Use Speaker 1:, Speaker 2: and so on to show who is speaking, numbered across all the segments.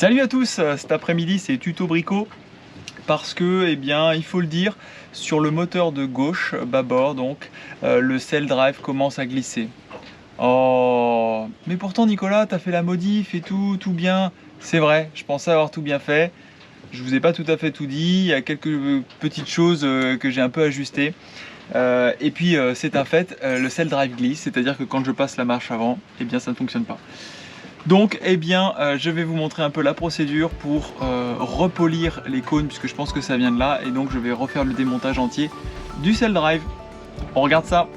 Speaker 1: Salut à tous, cet après-midi c'est tuto brico parce que, eh bien, il faut le dire, sur le moteur de gauche, bâbord donc, le cell drive commence à glisser. Oh, mais pourtant Nicolas, t'as fait la modif et tout bien. C'est vrai, je pensais avoir tout bien fait. Je vous ai pas tout à fait tout dit, il y a quelques petites choses que j'ai un peu ajustées. Et puis c'est un fait, le cell drive glisse, c'est-à-dire que quand je passe la marche avant, eh bien ça ne fonctionne pas. Donc, eh bien, je vais vous montrer un peu la procédure pour repolir les cônes, puisque je pense que ça vient de là, et donc je vais refaire le démontage entier du cell drive. On regarde ça.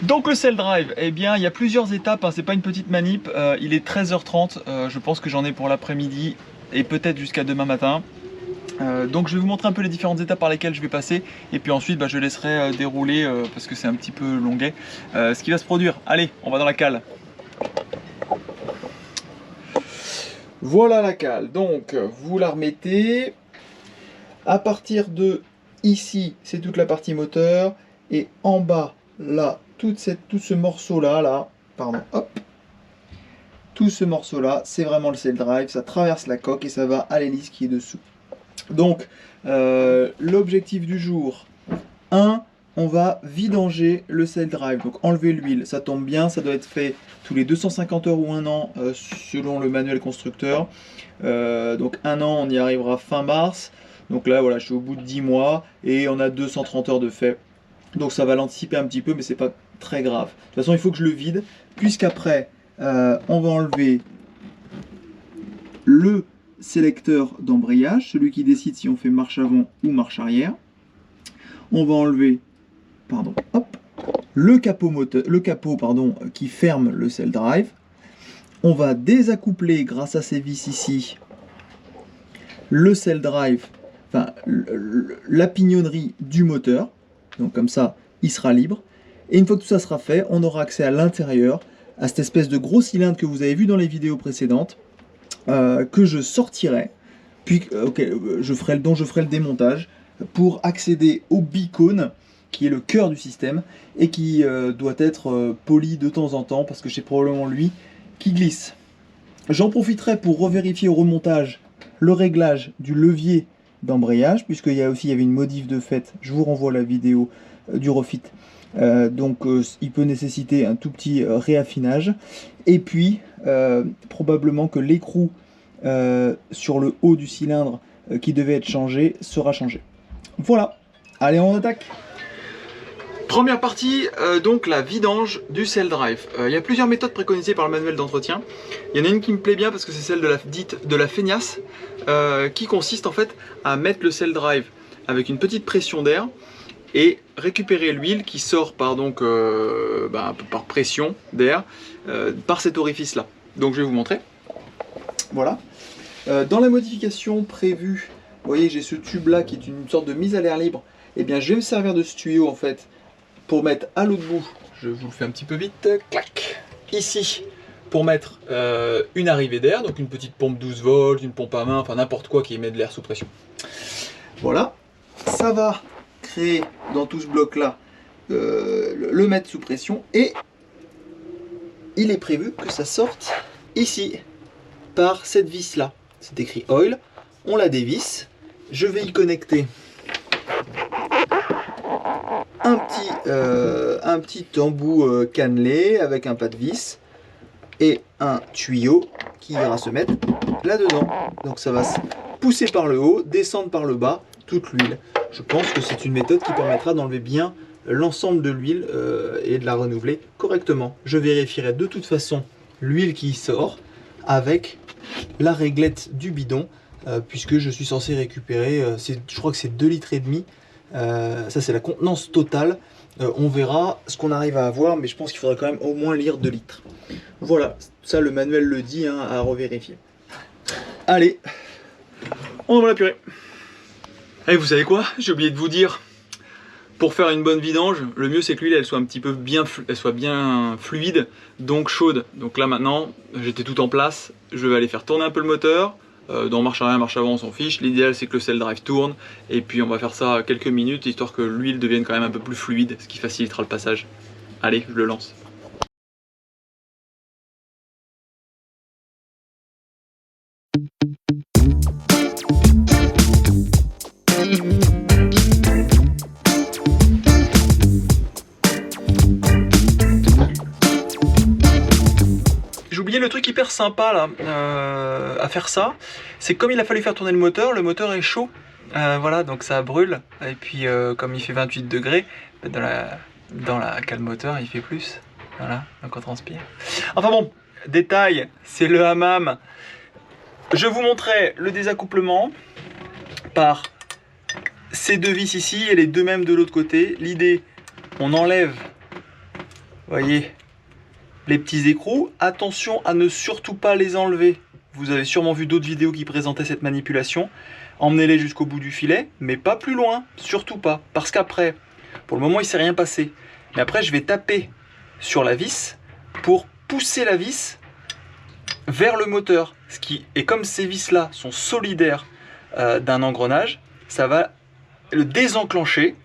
Speaker 1: Donc le cell drive, eh bien, il y a plusieurs étapes, hein, c'est pas une petite manip, il est 13h30, je pense que j'en ai pour l'après-midi et peut-être jusqu'à demain matin. Donc je vais vous montrer un peu les différentes étapes par lesquelles je vais passer et puis ensuite je laisserai dérouler parce que c'est un petit peu longuet ce qui va se produire. Allez, on va dans la cale. Voilà la cale, donc vous la remettez à partir de ici, c'est toute la partie moteur, et en bas là, tout ce morceau là, pardon, hop, tout ce morceau là, c'est vraiment le cell drive, ça traverse la coque et ça va à l'hélice qui est dessous. Donc, l'objectif du jour, 1, on va vidanger le cell drive, donc enlever l'huile, ça tombe bien, ça doit être fait tous les 250 heures ou 1 an selon le manuel constructeur. Donc 1 an, on y arrivera fin mars, donc là voilà, je suis au bout de 10 mois et on a 230 heures de fait. Donc ça va l'anticiper un petit peu, mais c'est pas très grave. De toute façon, il faut que je le vide, puisqu'après, on va enlever le sélecteur d'embrayage, celui qui décide si on fait marche avant ou marche arrière. On va enlever le capot qui ferme le cell drive. On va désaccoupler grâce à ces vis ici le cell drive, enfin la pignonnerie du moteur. Donc comme ça, il sera libre. Et une fois que tout ça sera fait, on aura accès à l'intérieur, à cette espèce de gros cylindre que vous avez vu dans les vidéos précédentes. Que je sortirai, puis dont je ferai le démontage pour accéder au bicône qui est le cœur du système et qui doit être poli de temps en temps parce que c'est probablement lui qui glisse. J'en profiterai pour revérifier au remontage le réglage du levier d'embrayage, puisqu'il y avait une modif de fait. Je vous renvoie la vidéo du refit. Donc il peut nécessiter un tout petit réaffinage, et puis probablement que l'écrou sur le haut du cylindre qui devait être changé sera changé. Voilà, allez, on attaque. Première partie, donc la vidange du cell drive. Il y a plusieurs méthodes préconisées par le manuel d'entretien. Il y en a une qui me plaît bien parce que c'est celle de la feignasse, qui consiste en fait à mettre le cell drive avec une petite pression d'air et récupérer l'huile qui sort par, par pression d'air par cet orifice là. Donc je vais vous montrer. Voilà. Dans la modification prévue, vous voyez, j'ai ce tube là qui est une sorte de mise à l'air libre. Et bien je vais me servir de ce tuyau en fait pour mettre à l'autre bout, je vous le fais un petit peu vite, clac, ici, pour mettre une arrivée d'air, donc une petite pompe 12 volts, une pompe à main, enfin n'importe quoi qui émet de l'air sous pression. Voilà, ça va créer dans tout ce bloc là le mettre sous pression, et il est prévu que ça sorte ici par cette vis là. C'est écrit oil, on la dévisse, je vais y connecter un petit embout cannelé avec un pas de vis et un tuyau qui ira se mettre là-dedans. Donc ça va se pousser par le haut, descendre par le bas, toute l'huile. Je pense que c'est une méthode qui permettra d'enlever bien l'ensemble de l'huile et de la renouveler correctement. Je vérifierai de toute façon l'huile qui sort avec la réglette du bidon, puisque je suis censé récupérer, je crois que c'est 2,5 litres. Ça c'est la contenance totale. On verra ce qu'on arrive à avoir, mais je pense qu'il faudra quand même au moins lire 2 litres. Voilà, ça le manuel le dit, hein, à revérifier. Allez, on envoie la purée. Et vous savez quoi, j'ai oublié de vous dire, pour faire une bonne vidange, le mieux c'est que l'huile elle soit un petit peu bien fluide, donc chaude. Donc là maintenant, j'étais tout en place, je vais aller faire tourner un peu le moteur. Dans marche arrière, marche avant, on s'en fiche. L'idéal c'est que le cell drive tourne, et puis on va faire ça quelques minutes histoire que l'huile devienne quand même un peu plus fluide, ce qui facilitera le passage. Allez, je le lance.
Speaker 2: oublié le truc hyper sympa là, à faire ça, c'est comme il a fallu faire tourner le moteur est chaud. Voilà, donc ça brûle. Et puis comme il fait 28 degrés, dans la cale moteur il fait plus. Voilà, donc on transpire. Enfin bon, détail, c'est le hammam. Je vous montrais le désaccouplement par ces deux vis ici et les deux mêmes de l'autre côté. L'idée, on enlève, voyez, les petits écrous. Attention à ne surtout pas les enlever. Vous avez sûrement vu d'autres vidéos qui présentaient cette manipulation. Emmenez-les jusqu'au bout du filet, mais pas plus loin, surtout pas. Parce qu'après, pour le moment, il ne s'est rien passé. Mais après, je vais taper sur la vis pour pousser la vis vers le moteur. Et comme ces vis-là sont solidaires d'un engrenage, ça va le désenclencher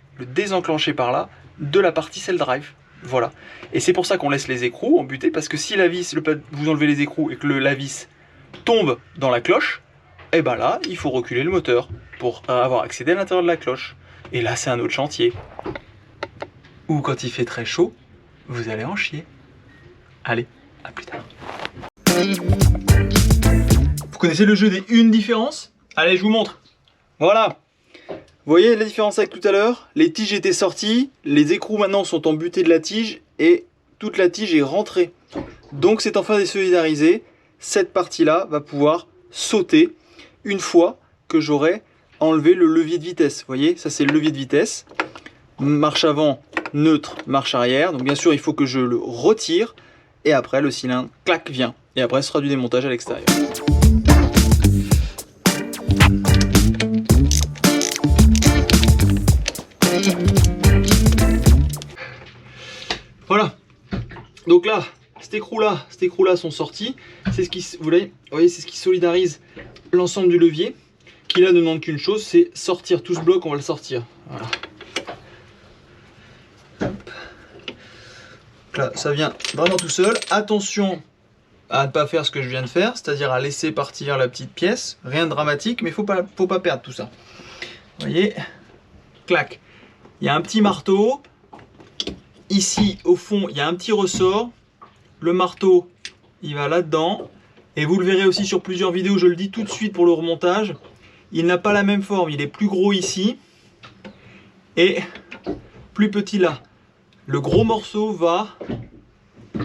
Speaker 2: par là de la partie cell drive. Voilà. Et c'est pour ça qu'on laisse les écrous embutés, parce que si la vis, vous enlevez les écrous et que la vis tombe dans la cloche, et ben là, il faut reculer le moteur pour avoir accédé à l'intérieur de la cloche. Et là, c'est un autre chantier. Ou quand il fait très chaud, vous allez en chier. Allez, à plus tard. Vous connaissez le jeu des une différence? Allez, je vous montre. Voilà. Vous voyez la différence avec tout à l'heure? Les tiges étaient sorties, les écrous maintenant sont embutés de la tige et toute la tige est rentrée. Donc c'est enfin désolidarisé. Cette partie-là va pouvoir sauter une fois que j'aurai enlevé le levier de vitesse. Vous voyez, ça c'est le levier de vitesse. Marche avant, neutre, marche arrière. Donc bien sûr, il faut que je le retire. Et après, le cylindre, clac, vient. Et après, ce sera du démontage à l'extérieur. Voilà. Donc là, cet écrou-là sont sortis. C'est ce qui, vous voyez, c'est ce qui solidarise l'ensemble du levier. Qui là ne demande qu'une chose, c'est sortir tout ce bloc. On va le sortir. Voilà. Hop. Là, ça vient vraiment tout seul. Attention à ne pas faire ce que je viens de faire, c'est-à-dire à laisser partir la petite pièce. Rien de dramatique, mais faut pas perdre tout ça. Vous voyez, clac. Il y a un petit marteau. Ici, au fond, il y a un petit ressort. Le marteau, il va là-dedans. Et vous le verrez aussi sur plusieurs vidéos, je le dis tout de suite pour le remontage. Il n'a pas la même forme, il est plus gros ici et plus petit là. Le gros morceau va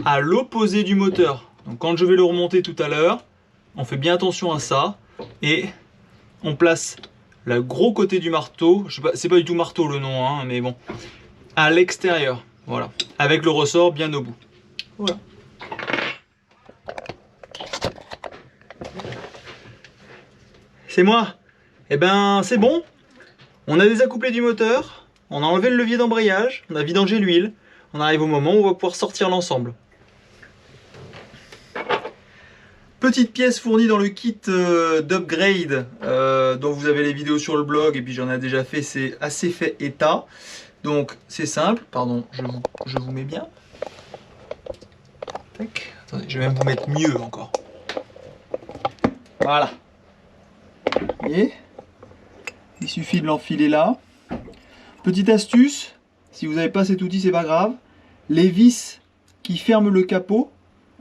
Speaker 2: à l'opposé du moteur. Donc quand je vais le remonter tout à l'heure, on fait bien attention à ça et on place le gros côté du marteau, c'est pas du tout marteau le nom, hein, mais bon, à l'extérieur, voilà, avec le ressort bien au bout. Voilà. C'est moi. Eh ben c'est bon. On a désaccouplé du moteur, on a enlevé le levier d'embrayage, on a vidangé l'huile. On arrive au moment où on va pouvoir sortir l'ensemble. Petite pièce fournie dans le kit d'upgrade dont vous avez les vidéos sur le blog et puis j'en ai déjà fait, c'est assez fait état. Donc c'est simple, pardon, je vous mets bien. Tac. Attendez, je vais même vous mettre mieux encore. Voilà. Vous voyez, il suffit de l'enfiler là. Petite astuce, si vous n'avez pas cet outil, c'est pas grave. Les vis qui ferment le capot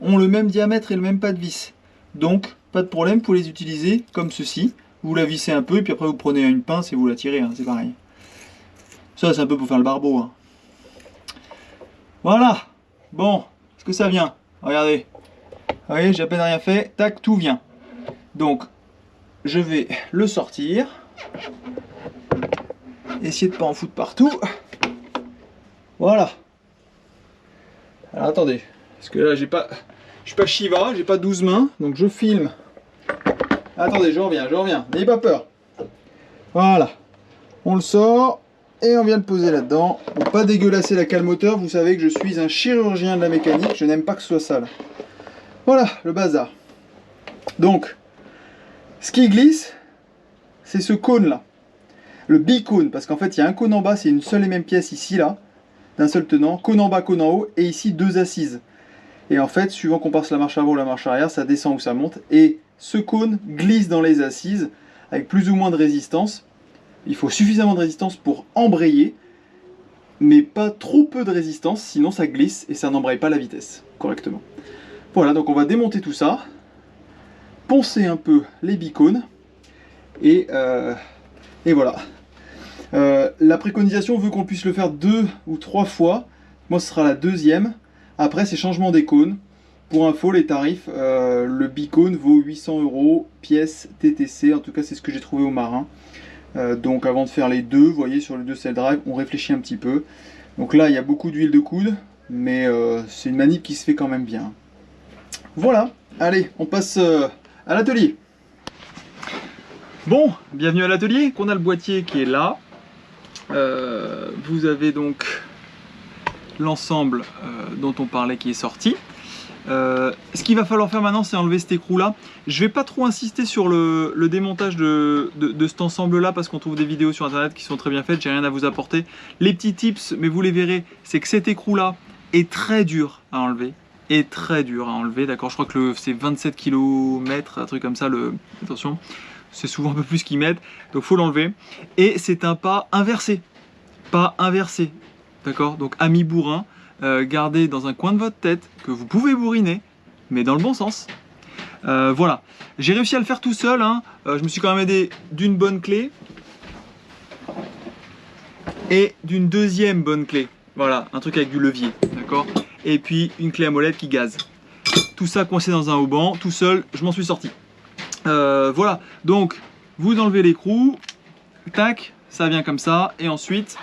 Speaker 2: ont le même diamètre et le même pas de vis. Donc, pas de problème, vous pouvez les utiliser comme ceci. Vous la vissez un peu, et puis après vous prenez une pince et vous la tirez, hein, c'est pareil. Ça, c'est un peu pour faire le barbeau. Hein. Voilà. Bon, est-ce que ça vient? Regardez. Vous voyez, j'ai à peine rien fait. Tac, tout vient. Donc, je vais le sortir. Essayez de ne pas en foutre partout. Voilà. Alors attendez, parce que là je suis pas Shiva, j'ai pas 12 mains, donc je filme. Attendez, je reviens, n'ayez pas peur. Voilà. On le sort et on vient le poser là-dedans. Pour pas dégueulasser la cale moteur, vous savez que je suis un chirurgien de la mécanique, je n'aime pas que ce soit sale. Voilà, le bazar. Donc, ce qui glisse, c'est ce cône là. Le bicône, parce qu'en fait il y a un cône en bas, c'est une seule et même pièce ici là, d'un seul tenant, cône en bas, cône en haut, et ici deux assises. Et en fait, suivant qu'on passe la marche avant ou la marche arrière, ça descend ou ça monte, et ce cône glisse dans les assises, avec plus ou moins de résistance. Il faut suffisamment de résistance pour embrayer, mais pas trop peu de résistance, sinon ça glisse et ça n'embraye pas la vitesse correctement.
Speaker 1: Voilà, donc on va démonter tout ça, poncer un peu les bicônes, et voilà. La préconisation veut qu'on puisse le faire 2 ou 3 fois. Moi, ce sera la deuxième. Après, c'est changement des cônes. Pour info, les tarifs, le bicône vaut 800 € pièce TTC. En tout cas, c'est ce que j'ai trouvé au Marin. Donc, avant de faire les deux, vous voyez, sur les deux cell drive, on réfléchit un petit peu. Donc là, il y a beaucoup d'huile de coude, mais c'est une manip qui se fait quand même bien. Voilà. Allez, on passe à l'atelier. Bon, bienvenue à l'atelier. Qu'on a le boîtier qui est là. Vous avez donc l'ensemble dont on parlait qui est sorti. Ce qu'il va falloir faire maintenant, c'est enlever cet écrou là. Je vais pas trop insister sur le démontage de cet ensemble là, parce qu'on trouve des vidéos sur internet qui sont très bien faites. J'ai rien à vous apporter. Les petits tips, mais vous les verrez, c'est que cet écrou là est très dur à enlever. D'accord, je crois que c'est 27 km, un truc comme ça. Attention, c'est souvent un peu plus qu'ils mettent, donc faut l'enlever. Et c'est un pas inversé, d'accord. Donc ami bourrin, gardez dans un coin de votre tête que vous pouvez bourriner, mais dans le bon sens. Voilà, j'ai réussi à le faire tout seul, hein. Je me suis quand même aidé d'une bonne clé et d'une deuxième bonne clé. Voilà, un truc avec du levier, d'accord. Et puis une clé à molette qui gaze. Tout ça coincé dans un haubans, tout seul, je m'en suis sorti. Voilà, donc vous enlevez l'écrou, tac, ça vient comme ça, et ensuite,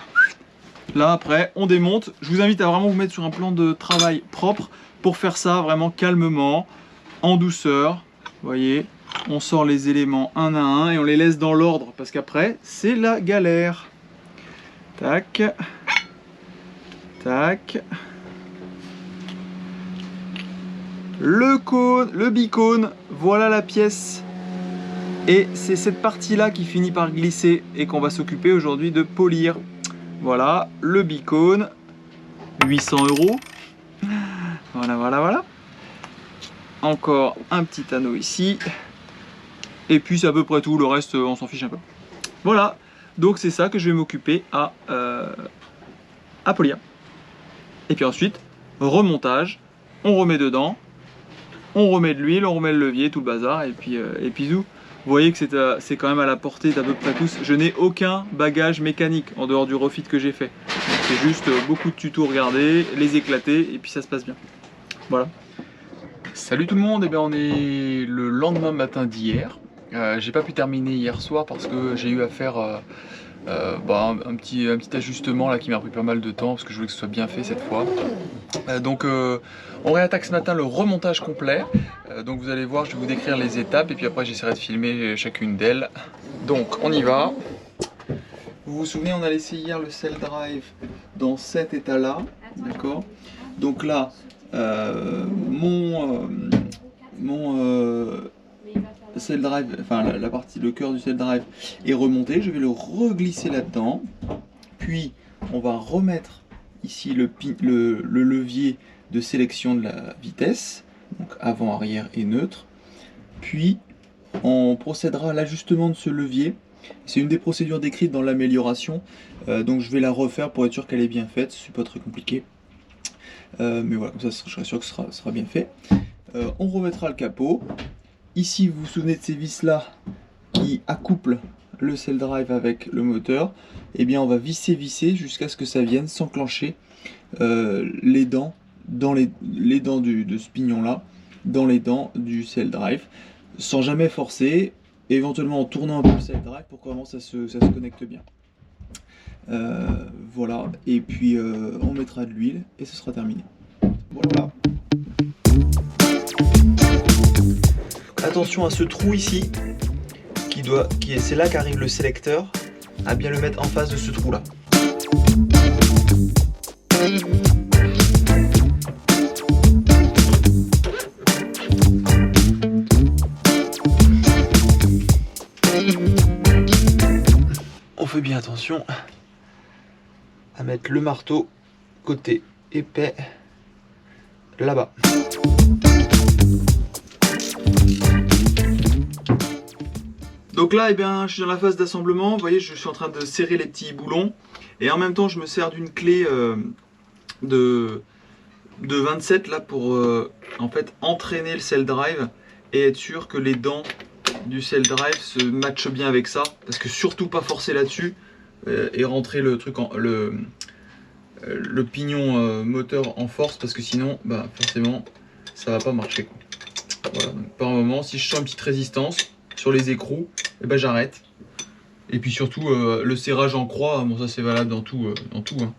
Speaker 1: là après, on démonte. Je vous invite à vraiment vous mettre sur un plan de travail propre pour faire ça vraiment calmement, en douceur. Vous voyez, on sort les éléments un à un et on les laisse dans l'ordre, parce qu'après, c'est la galère. Tac, tac. Le cône, le bicône, voilà la pièce. Et c'est cette partie-là qui finit par glisser et qu'on va s'occuper aujourd'hui de polir. Voilà, le bicône, 800 €. Voilà, voilà, voilà. Encore un petit anneau ici. Et puis c'est à peu près tout, le reste on s'en fiche un peu. Voilà, donc c'est ça que je vais m'occuper à polir. Et puis ensuite, remontage, on remet dedans. On remet de l'huile, on remet le levier, tout le bazar, et puis zou. Vous voyez que c'est quand même à la portée d'à peu près tous. Je n'ai aucun bagage mécanique en dehors du refit que j'ai fait. C'est juste beaucoup de tutos regarder, les éclater, et puis ça se passe bien. Voilà. Salut tout le monde, et bien on est le lendemain matin d'hier. J'ai pas pu terminer hier soir parce que j'ai eu à faire un petit ajustement là qui m'a pris pas mal de temps parce que je voulais que ce soit bien fait cette fois. Donc on réattaque ce matin le remontage complet. Donc vous allez voir, je vais vous décrire les étapes et puis après j'essaierai de filmer chacune d'elles. Donc on y va. Vous vous souvenez, on a laissé hier le cell drive dans cet état là, d'accord. Donc là mon cell drive, enfin la partie, le cœur du cell drive est remonté. Je vais le reglisser là-dedans, puis on va remettre ici le levier de sélection de la vitesse, donc avant, arrière et neutre. Puis on procédera à l'ajustement de ce levier. C'est une des procédures décrites dans l'amélioration, donc je vais la refaire pour être sûr qu'elle est bien faite. C'est pas très compliqué, mais voilà, comme ça je serai sûr que ce sera bien fait. On remettra le capot. Ici, vous vous souvenez de ces vis là qui accouplent le cell drive avec le moteur. Eh bien, on va visser jusqu'à ce que ça vienne s'enclencher les dents dans les dents de ce pignon là, dans les dents du cell drive, sans jamais forcer, éventuellement en tournant un peu le cell drive pour que vraiment ça se connecte bien. Voilà, et puis on mettra de l'huile et ce sera terminé. Voilà. Attention à ce trou ici, c'est là qu'arrive le sélecteur, à bien le mettre en face de ce trou là. On fait bien attention à mettre le marteau côté épais là-bas. Donc là, eh bien, je suis dans la phase d'assemblement. Vous voyez, je suis en train de serrer les petits boulons. Et en même temps, je me sers d'une clé de 27 là pour en fait entraîner le cell drive et être sûr que les dents du cell drive se matchent bien avec ça, parce que surtout pas forcer là-dessus et rentrer le truc le pignon moteur en force, parce que sinon bah forcément ça va pas marcher quoi. Voilà, donc par moment si je sens une petite résistance sur les écrous, et ben j'arrête. Et puis surtout le serrage en croix, bon ça c'est valable dans tout hein,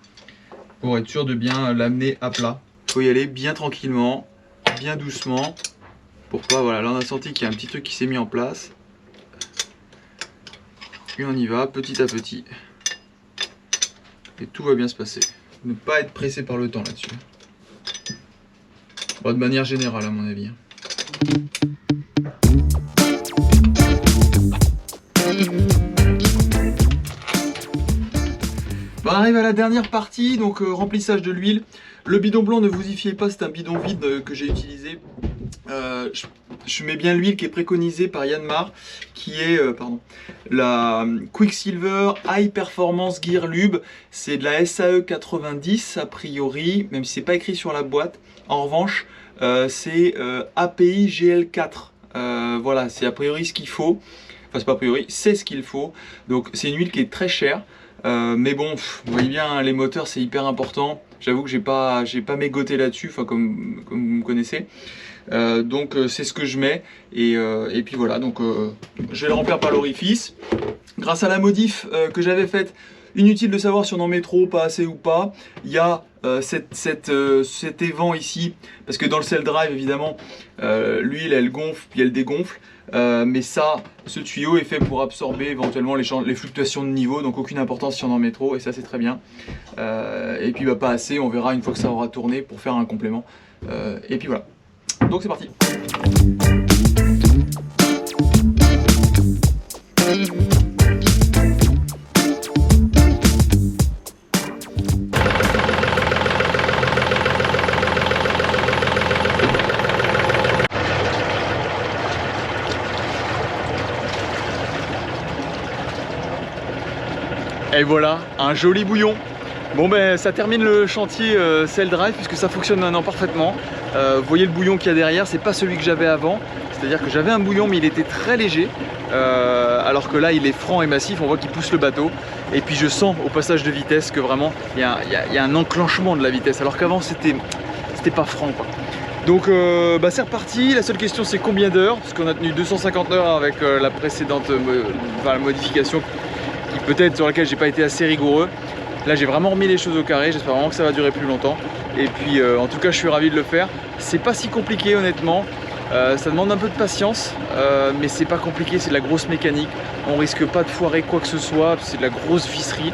Speaker 1: pour être sûr de bien l'amener à plat. Il faut y aller bien tranquillement, bien doucement. Pourquoi? Voilà, là on a senti qu'il y a un petit truc qui s'est mis en place. Et on y va petit à petit. Et tout va bien se passer. Ne pas être pressé par le temps là-dessus. Bon, de manière générale à mon avis. Bon, on arrive à la dernière partie, donc remplissage de l'huile. Le bidon blanc, ne vous y fiez pas, c'est un bidon vide que j'ai utilisé. Je mets bien l'huile qui est préconisée par Yanmar, qui est la Quicksilver High Performance Gear Lube. C'est de la SAE 90 a priori, même si c'est pas écrit sur la boîte. En revanche, c'est API GL4. Voilà, c'est a priori ce qu'il faut. Enfin, c'est pas a priori, c'est ce qu'il faut. Donc, c'est une huile qui est très chère. Mais bon, vous voyez bien, hein, les moteurs c'est hyper important. J'avoue que j'ai pas mégoté là-dessus, enfin comme vous me connaissez. Donc c'est ce que je mets et puis voilà, donc je vais le remplir par l'orifice. Grâce à la modif que j'avais faite, inutile de savoir si on en met trop, pas assez ou pas. Il y a cet évent ici, parce que dans le cell drive évidemment l'huile elle gonfle puis elle dégonfle. Mais ça, ce tuyau est fait pour absorber éventuellement les fluctuations de niveau, donc aucune importance si on en met trop, et ça c'est très bien. Et puis bah, pas assez, on verra une fois que ça aura tourné pour faire un complément. Et puis voilà, donc c'est parti. Et voilà, un joli bouillon. Bon ben ça termine le chantier cell drive puisque ça fonctionne maintenant parfaitement. Vous voyez le bouillon qu'il y a derrière, c'est pas celui que j'avais avant. C'est-à-dire que j'avais un bouillon mais il était très léger. Alors que là il est franc et massif, on voit qu'il pousse le bateau. Et puis je sens au passage de vitesse que vraiment il y a un enclenchement de la vitesse. Alors qu'avant c'était pas franc quoi. Donc bah, c'est reparti, la seule question c'est combien d'heures, parce qu'on a tenu 250 heures avec la précédente la modification peut-être sur laquelle j'ai pas été assez rigoureux. Là j'ai vraiment remis les choses au carré, j'espère vraiment que ça va durer plus longtemps. Et puis en tout cas je suis ravi de le faire. C'est pas si compliqué honnêtement, ça demande un peu de patience, mais c'est pas compliqué, c'est de la grosse mécanique. On risque pas de foirer quoi que ce soit, c'est de la grosse visserie.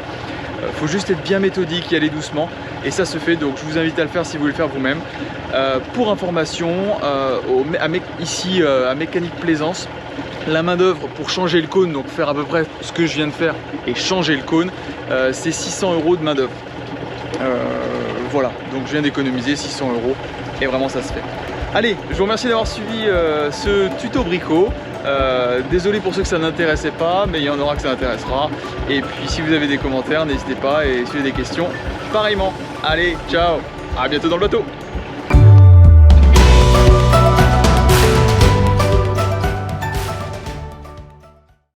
Speaker 1: Faut juste être bien méthodique, y aller doucement. Et ça se fait, donc je vous invite à le faire si vous voulez le faire vous-même. Pour information, ici à Mécanique Plaisance, la main d'œuvre pour changer le cône, donc faire à peu près ce que je viens de faire et changer le cône, c'est 600 € de main d'œuvre. Voilà, donc je viens d'économiser 600 € et vraiment ça se fait. Allez, je vous remercie d'avoir suivi ce tuto brico. Désolé pour ceux que ça n'intéressait pas, mais il y en aura que ça intéressera. Et puis si vous avez des commentaires, n'hésitez pas, et si vous avez des questions, pareillement. Allez, ciao, à bientôt dans le bateau.